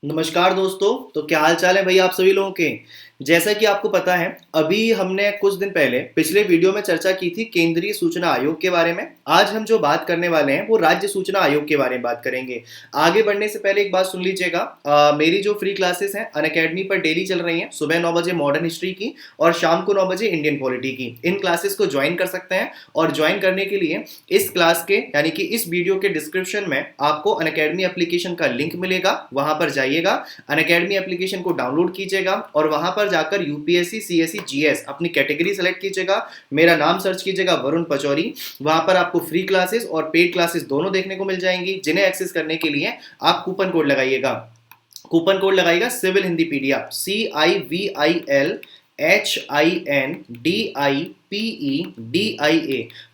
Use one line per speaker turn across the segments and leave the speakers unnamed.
नमस्कार दोस्तों। तो क्या हाल चाल है भाई आप सभी लोगों के। जैसा कि आपको पता है, अभी हमने कुछ दिन पहले पिछले वीडियो में चर्चा की थी केंद्रीय सूचना आयोग के बारे में। आज हम जो बात करने वाले हैं वो राज्य सूचना आयोग के बारे में बात करेंगे। आगे बढ़ने से पहले एक बात सुन लीजिएगा। मेरी जो फ्री क्लासेस हैं अनअकैडमी पर डेली चल रही हैं, सुबह 9 बजे मॉडर्न हिस्ट्री की और शाम को 9 बजे इंडियन पॉलिटी की। इन क्लासेस को ज्वाइन कर सकते हैं और ज्वाइन करने के लिए इस क्लास के यानी कि इस वीडियो के डिस्क्रिप्शन में आपको अनअकैडमी एप्लीकेशन का लिंक मिलेगा। वहां पर जाइएगा, अनअकैडमी एप्लीकेशन को डाउनलोड कीजिएगा और वहां पर जाकर यूपीएससी सीएससी जीएस अपनी कैटेगरी सेलेक्ट कीजिएगा। मेरा नाम सर्च कीजिएगा वरुण पचौरी। वहां पर आपको फ्री क्लासेस और पेड क्लासेस दोनों देखने को मिल जाएंगी, जिन्हें एक्सेस करने के लिए आप कूपन कोड लगाइएगा। कूपन कोड लगाइएगा सिविल हिंदी पीडीएफ, CIVILHINDIPEDIA।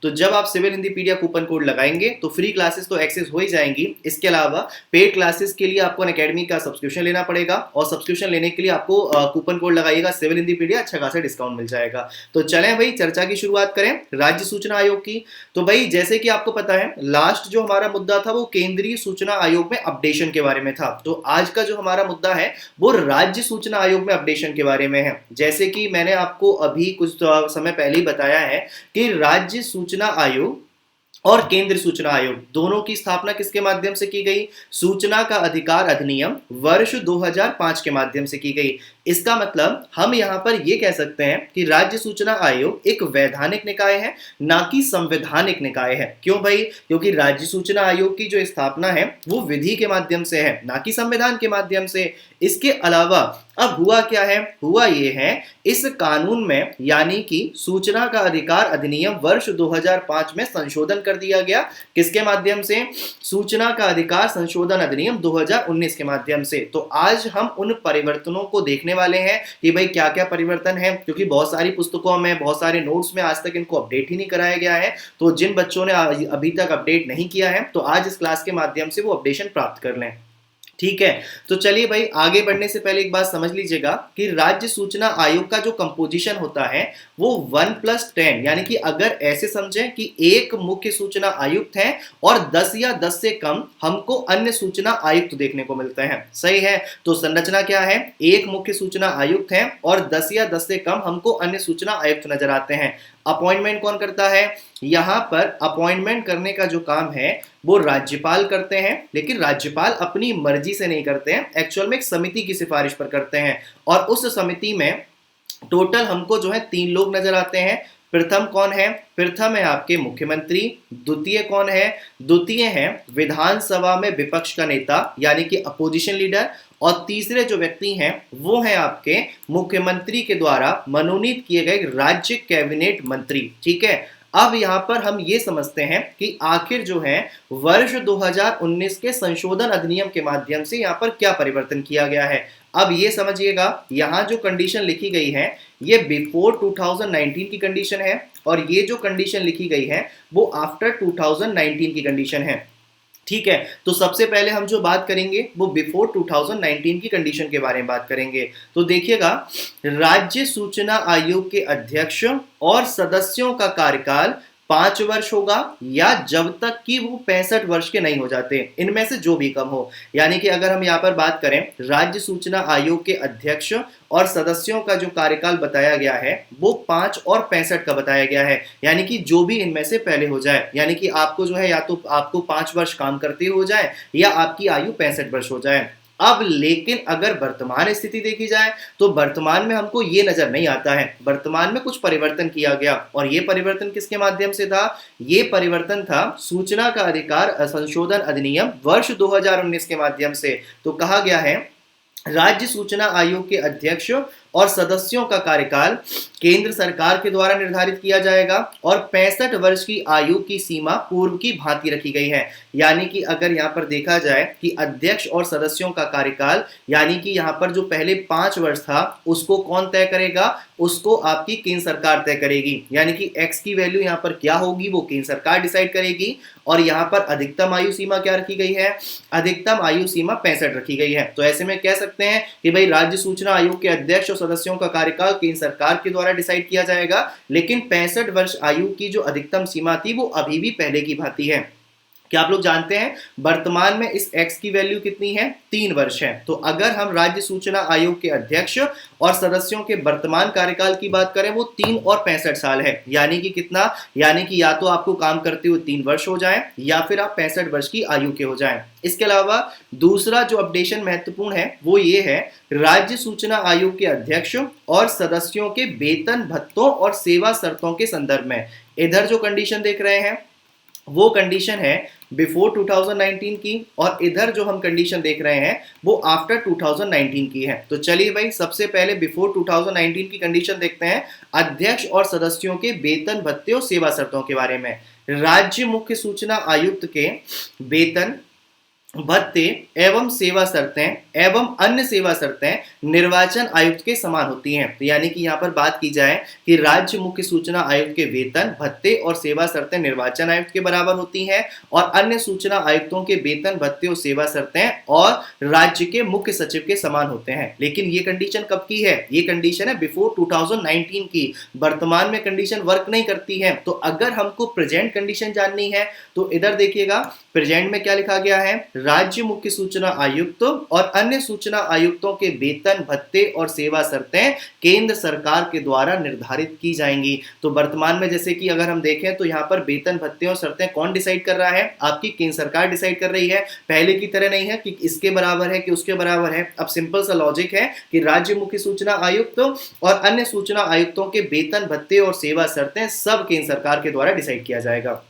तो जब आप civil Hindi PDF coupon code लगाएंगे तो फ्री क्लासेस तो एक्सेस हो ही जाएंगी। इसके अलावा पेड क्लासेस के लिए आपको अनअकैडमी का सब्सक्रिप्शन लेना पड़ेगा और सब्सक्रिप्शन लेने के लिए आपको कूपन कोड लगाइएगा सिविल हिंदी पीडीएफ, अच्छा खासा डिस्काउंट मिल जाएगा। तो चलें भाई चर्चा की शुरुआत करें राज्य सूचना आयोग की। तो भाई जैसे कि आपको पता है, लास्ट जो हमारा मुद्दा था वो केंद्रीय सूचना आयोग में अपडेशन के बारे में था। तो आज का जो हमारा मुद्दा है वो राज्य सूचना आयोग में अपडेशन के बारे में है। जैसे कि मैंने आपको अभी कुछ समय पहले ही बताया है कि राज्य सूचना आयोग और केंद्र सूचना आयोग दोनों की स्थापना किसके माध्यम से की गई? सूचना का अधिकार अधिनियम वर्ष 2005 के माध्यम से की गई। इसका मतलब हम यहां पर यह कह सकते हैं कि राज्य सूचना आयोग एक वैधानिक निकाय है, ना कि संवैधानिक निकाय है। क्यों भाई? क्योंकि राज्य सूचना आयोग की जो स्थापना है वो विधि के माध्यम से है, ना कि संविधान के माध्यम से। इसके अलावा अब हुआ क्या है? हुआ ये है, इस कानून में यानी कि सूचना का अधिकार अधिनियम वर्ष 2005 में संशोधन कर दिया गया। किसके माध्यम से? सूचना का अधिकार संशोधन अधिनियम 2019 के माध्यम से। तो आज हम उन परिवर्तनों को देखने वाले हैं कि भाई क्या क्या परिवर्तन है, क्योंकि बहुत सारी पुस्तकों में, बहुत सारे नोट्स में आज तक इनको अपडेट ही नहीं कराया गया है। तो जिन बच्चों ने अभी तक अपडेट नहीं किया है तो आज इस क्लास के माध्यम से वो अपडेशन प्राप्त कर लें। ठीक है, तो चलिए भाई आगे बढ़ने से पहले एक बात समझ लीजिएगा कि राज्य सूचना आयोग का जो कंपोजिशन होता है वो 1+10, यानी कि अगर ऐसे समझें कि एक मुख्य सूचना आयुक्त है और 10 या 10 से कम हमको अन्य सूचना आयुक्त देखने को मिलते हैं। सही है? तो संरचना क्या है? एक मुख्य सूचना आयुक्त है और 10 या 10 से कम हमको अन्य सूचना आयुक्त नजर आते हैं। अपॉइंटमेंट कौन करता है? यहां पर अपॉइंटमेंट करने का जो काम है वो राज्यपाल करते हैं, लेकिन राज्यपाल अपनी मर्जी से नहीं करते हैं, एक्चुअल में एक समिति की सिफारिश पर करते हैं। और उस समिति में टोटल हमको जो है 3 लोग नजर आते हैं। प्रथम कौन है? प्रथम है आपके मुख्यमंत्री। द्वितीय कौन है? द्वितीय है विधानसभा में विपक्ष का नेता यानी कि अपोजिशन लीडर। और तीसरे जो व्यक्ति हैं वो हैं आपके मुख्यमंत्री के द्वारा मनोनीत किए गए राज्य कैबिनेट मंत्री। ठीक है, अब यहां पर हम ये समझते हैं कि आखिर जो है वर्ष 2019 के संशोधन अधिनियम के माध्यम से यहां पर क्या परिवर्तन किया गया है। अब ये समझिएगा, यहां जो कंडीशन लिखी गई है ये बिफोर 2019 की कंडीशन है और ये जो कंडीशन लिखी गई है वो आफ्टर 2019 की कंडीशन है। ठीक है, तो सबसे पहले हम जो बात करेंगे वो बिफोर 2019 की कंडीशन के बारे में बात करेंगे। तो देखिएगा, राज्य सूचना आयोग के अध्यक्ष और सदस्यों का कार्यकाल 5 वर्ष होगा या जब तक कि वो 65 वर्ष के नहीं हो जाते, इनमें से जो भी कम हो। यानी कि अगर हम यहाँ पर बात करें, राज्य सूचना आयोग के अध्यक्ष और सदस्यों का जो कार्यकाल बताया गया है वो 5 और 65 का बताया गया है, यानी कि जो भी इनमें से पहले हो जाए। यानी कि आपको जो है या तो आपको 5 वर्ष काम करते हो जाए या आपकी आयु 65 वर्ष हो जाए। अब लेकिन अगर वर्तमान स्थिति देखी जाए तो वर्तमान में हमको ये नजर नहीं आता है। वर्तमान में कुछ परिवर्तन किया गया और ये परिवर्तन किसके माध्यम से था? ये परिवर्तन था सूचना का अधिकार संशोधन अधिनियम वर्ष 2019 के माध्यम से। तो कहा गया है राज्य सूचना आयोग के अध्यक्ष और सदस्यों का कार्यकाल केंद्र सरकार के द्वारा निर्धारित किया जाएगा और 65 वर्ष की आयु की सीमा पूर्व की भांति रखी गई है। यानी कि अगर यहाँ पर देखा जाए कि अध्यक्ष और सदस्यों का कार्यकाल, यानी कि यहाँ पर जो पहले 5 वर्ष था उसको कौन तय करेगा? उसको आपकी केंद्र सरकार तय करेगी। यानी कि एक्स की वैल्यू यहाँ पर क्या होगी वो केंद्र सरकार डिसाइड करेगी। और यहाँ पर अधिकतम आयु सीमा क्या रखी गई है? अधिकतम आयु सीमा 65 रखी गई है। तो ऐसे में कह सकते हैं कि भाई राज्य सूचना आयोग के अध्यक्ष और सदस्यों का कार्यकाल केंद्र सरकार के द्वारा डिसाइड किया जाएगा, लेकिन 65 वर्ष आयु की जो अधिकतम सीमा थी वो अभी भी पहले की भांति है। क्या आप लोग जानते हैं वर्तमान में इस एक्स की वैल्यू कितनी है? 3 वर्ष है। तो अगर हम राज्य सूचना आयोग के अध्यक्ष और सदस्यों के वर्तमान कार्यकाल की बात करें वो 3 और 65 साल है। यानी कि कितना? यानी कि या तो आपको काम करते हुए 3 वर्ष हो जाए या फिर आप 65 वर्ष की आयु के हो जाएं। इसके अलावा दूसरा जो अपडेशन महत्वपूर्ण है वो ये है, राज्य सूचना आयोग के अध्यक्ष और सदस्यों के वेतन भत्तों और सेवा शर्तों के संदर्भ में इधर जो कंडीशन देख रहे हैं वो कंडीशन है बिफोर 2019 की, और इधर जो हम कंडीशन देख रहे हैं वो आफ्टर 2019 की है। तो चलिए भाई सबसे पहले बिफोर 2019 की कंडीशन देखते हैं, अध्यक्ष और सदस्यों के वेतन भत्ते और सेवा शर्तों के बारे में। राज्य मुख्य सूचना आयुक्त के वेतन भत्ते एवं सेवा शर्तें एवं अन्य सेवा शर्तें निर्वाचन आयुक्त के समान होती हैं। तो यानी कि यहाँ पर बात की जाए कि राज्य मुख्य सूचना आयुक्त के वेतन भत्ते और सेवा शर्तें निर्वाचन आयुक्त के बराबर होती हैं, और अन्य सूचना आयुक्तों के वेतन भत्ते और सेवा शर्तें और राज्य के मुख्य सचिव के समान होते हैं। लेकिन ये कंडीशन कब की है? ये कंडीशन है बिफोर 2019 की। वर्तमान में कंडीशन वर्क नहीं करती है। तो अगर हमको प्रेजेंट कंडीशन जाननी है तो इधर देखिएगा, प्रेजेंट में क्या लिखा गया है, राज्य मुख्य सूचना आयुक्त और अन्य सूचना आयुक्तों के वेतन भत्ते और सेवा शर्तें केंद्र सरकार के द्वारा निर्धारित की जाएंगी। तो वर्तमान में जैसे कि अगर हम देखें तो यहाँ पर वेतन भत्ते और शर्तें कौन डिसाइड कर रहा है? आपकी केंद्र सरकार डिसाइड कर रही है। पहले की तरह नहीं है कि इसके बराबर है कि उसके बराबर है। अब सिंपल सा लॉजिक है कि राज्य मुख्य सूचना आयुक्त और अन्य सूचना आयुक्तों के वेतन भत्ते और सेवा शर्तें सब केंद्र सरकार के द्वारा डिसाइड किया जाएगा।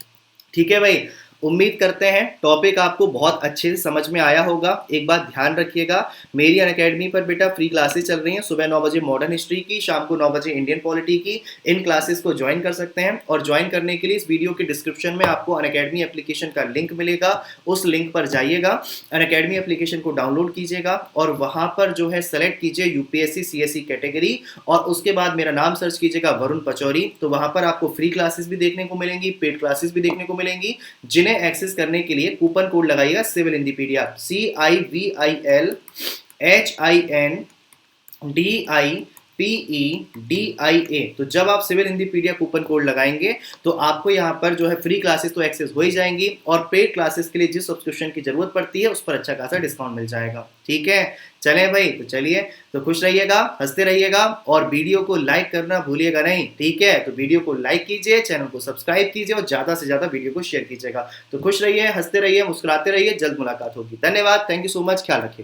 ठीक है भाई, उम्मीद करते हैं टॉपिक आपको बहुत अच्छे से समझ में आया होगा। एक बात ध्यान रखिएगा, मेरी अनअकैडमी पर बेटा फ्री क्लासेस चल रही हैं। सुबह 9 बजे मॉडर्न हिस्ट्री की, शाम को 9 बजे इंडियन पॉलिटी की। इन क्लासेस को ज्वाइन कर सकते हैं, और ज्वाइन करने के लिए इस वीडियो के डिस्क्रिप्शन में आपको अनअकैडमी एप्लीकेशन का लिंक मिलेगा। उस लिंक पर जाइएगा, अनअकैडमी एप्लीकेशन को डाउनलोड कीजिएगा और वहां पर जो है सेलेक्ट कीजिए यूपीएससी सीएससी कैटेगरी, और उसके बाद मेरा नाम सर्च कीजिएगा वरुण पचौरी। तो वहां पर आपको फ्री क्लासेस भी देखने को मिलेंगी, पेड क्लासेस भी देखने को मिलेंगी, जिन्हें एक्सेस करने के लिए कूपन कोड लगाइएगा सिविल हिंदीपीडिया, CIVILHINDIPEDIA। तो जब आप सिविल हिंदीपीडिया कूपन कोड लगाएंगे तो आपको यहाँ पर जो है फ्री क्लासेस तो एक्सेस हो ही जाएंगी, और पेड क्लासेस के लिए जिस सब्सक्रिप्शन की जरूरत पड़ती है उस पर अच्छा खासा डिस्काउंट मिल जाएगा। ठीक है, चलें भाई, तो चलिए, तो खुश रहिएगा, हंसते रहिएगा, और वीडियो को लाइक करना भूलिएगा नहीं। ठीक है, तो वीडियो को लाइक कीजिए, चैनल को सब्सक्राइब कीजिए और ज्यादा से ज्यादा वीडियो को शेयर कीजिएगा। तो खुश रहिए, हंसते रहिए, मुस्कुराते रहिए, जल्द मुलाकात होगी। धन्यवाद, थैंक यू सो मच, ख्याल रखिए।